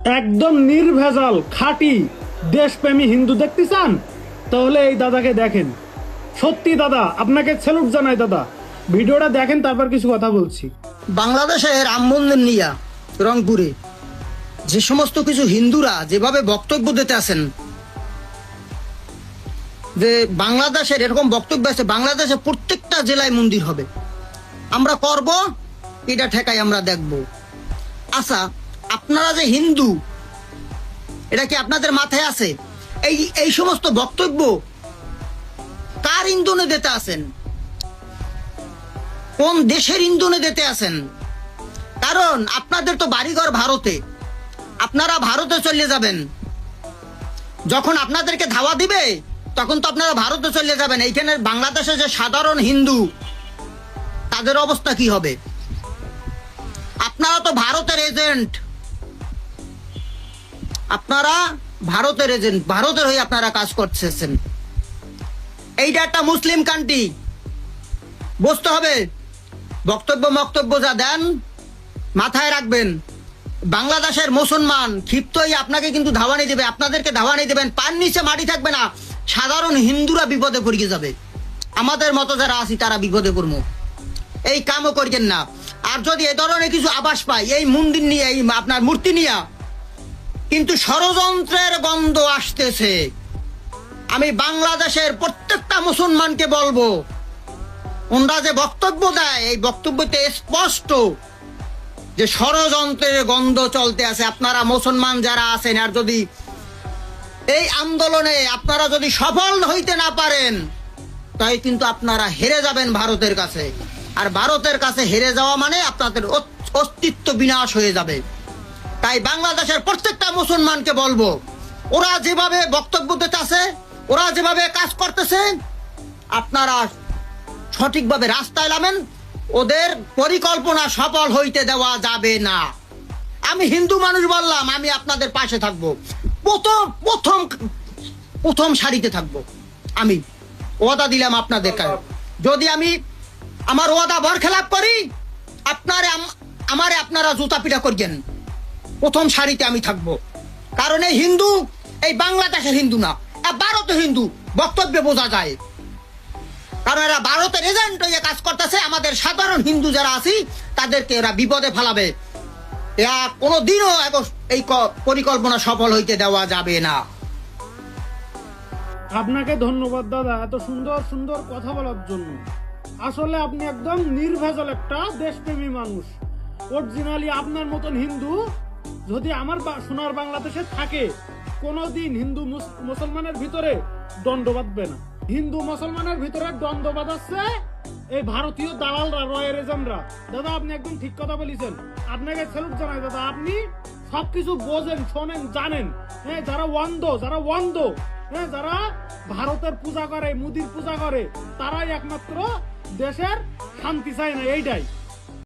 একদম নির্ভেজাল খাঁটি দেশপ্রেমী হিন্দু দেখতে চান তাহলে এই দাদাকে দেখেন। সত্যি দাদা, আপনাকে স্যালুট জানাই দাদা। ভিডিওটা দেখেন, তারপর কিছু কথা বলছি। বাংলাদেশের রাম মন্দির নিয়া রংপুরে যে সমস্ত কিছু হিন্দুরা যেভাবে বক্তব্য দিতে আছেন, যে বাংলাদেশের এরকম বক্তব্য আছে, বাংলাদেশে প্রত্যেকটা জেলায় মন্দির হবে, আমরা করব, এটা ঠেকাই আমরা দেখব। আচ্ছা, আপনারা যে হিন্দু, এটা কি আপনাদের মাথায় আছে? এই সমস্ত বক্তব্য কার ইন্ধনে দিতে আছেন? কোন দেশের ইন্ধনে দিতে আছেন? কারণ আপনাদের তো বাড়িঘর ভারতে, আপনারা ভারতে চলে যাবেন। যখন আপনাদেরকে ধাওয়া দিবে তখন তো আপনারা ভারতে চলে যাবেন। এইখানে বাংলাদেশে যে সাধারণ হিন্দু, তাদের অবস্থা কি হবে? আপনারা তো ভারতের এজেন্ট, আপনারা ভারতের এজেন্ট, ভারতের হয়ে আপনারা কাজ করতেছেন। এইটা একটা মুসলিম কান্ট্রি, বুঝতে হবে। বক্তব্য যা দেন মাথায় রাখবেন। বাংলাদেশের মুসলমান ক্ষিপ্ত হয়ে আপনাকে কিন্তু ধাওয়ানি দেবে, আপনাদেরকে ধাওয়ানি দেবেন, পান নিচে মাটি থাকবে না। সাধারণ হিন্দুরা বিপদে পড়ে যাবে, আমাদের মতো যারা আছি তারা বিপদে পড়বো। এই কামও করবেন না। আর যদি এ ধরনের কিছু আভাস পাই এই মন্দির নিয়ে, এই আপনার মূর্তি নিয়ে, কিন্তু ষড়যন্ত্রের গন্ধ আসতেছে। আমি বাংলাদেশের প্রত্যেকটা মুসলমানকে বলবো, ওনারা যে বক্তব্য দেয় এই বক্তব্যতে স্পষ্ট যে ষড়যন্ত্রের গন্ধ চলতে আছে। আপনারা মুসলমান যারা আছেন, আর যদি এই আন্দোলনে আপনারা যদি সফল হইতে না পারেন, তাই কিন্তু আপনারা হেরে যাবেন ভারতের কাছে। আর ভারতের কাছে হেরে যাওয়া মানে আপনাদের অস্তিত্ব বিনাশ হয়ে যাবে। তাই বাংলাদেশের প্রত্যেকটা মুসলমানকে বলবো, ওরা যেভাবে বক্তব্য দিতে আছে, ওরা যেভাবে কাজ করতেছে, আপনারা সঠিকভাবে রাস্তায় নামেন। ওদের পরিকল্পনা সফল হইতে দেওয়া যাবে না। আমি হিন্দু মানুষ বললাম, আমি আপনাদের পাশে থাকবো, প্রথম সারিতে থাকবো। আমি ওয়াদা দিলাম আপনাদের কাছে, যদি আমি আমার ওয়াদা বরখেলাপ করি, আপনারা জুতা পিটা করবেন। প্রথম সারিতে আমি থাকবো। কারণ এই হিন্দু, এই বাংলাদেশের হিন্দু না, ভারতের হিন্দু, বক্তব্যে বোঝা যায়। কারণ এরা ভারতের এজেন্ট হয়ে কাজ করতেছে। আমাদের সাধারণ হিন্দু যারা আছি তাদেরকে এরা বিপদে ফেলাবে। এরা কোনোদিনও এই পরিকল্পনা সফল হইতে দেওয়া যাবে না। আপনাকে ধন্যবাদ দাদা, এত সুন্দর সুন্দর কথা বলার জন্য। আসলে আপনি একদম নির্ভেজাল একটা দেশপ্রেমী মানুষ। অরিজিনালি আপনার মতন হিন্দু যদি আমার সোনার বাংলাদেশে থাকে, কোনোদিন হিন্দু মুসলমানের ভিতরে দ্বন্দ্ব বাঁধবে না। হিন্দু মুসলমানের ভিতরে দ্বন্দ্ব বাঁধাচ্ছে এই ভারতীয় দালালরা, রয়ের এজেন্টরা। দাদা, আপনি একদম ঠিক কথা বলেছেন, আপনাকে স্যালুট জানাই দাদা। আপনি সবকিছু বোঝেন, শোনেন, জানেন। হ্যাঁ, যারা ওয়ান্দ, হ্যাঁ, যারা ভারতের পূজা করে, মোদির পূজা করে, তারাই একমাত্র দেশের শান্তি চায় না। এইটাই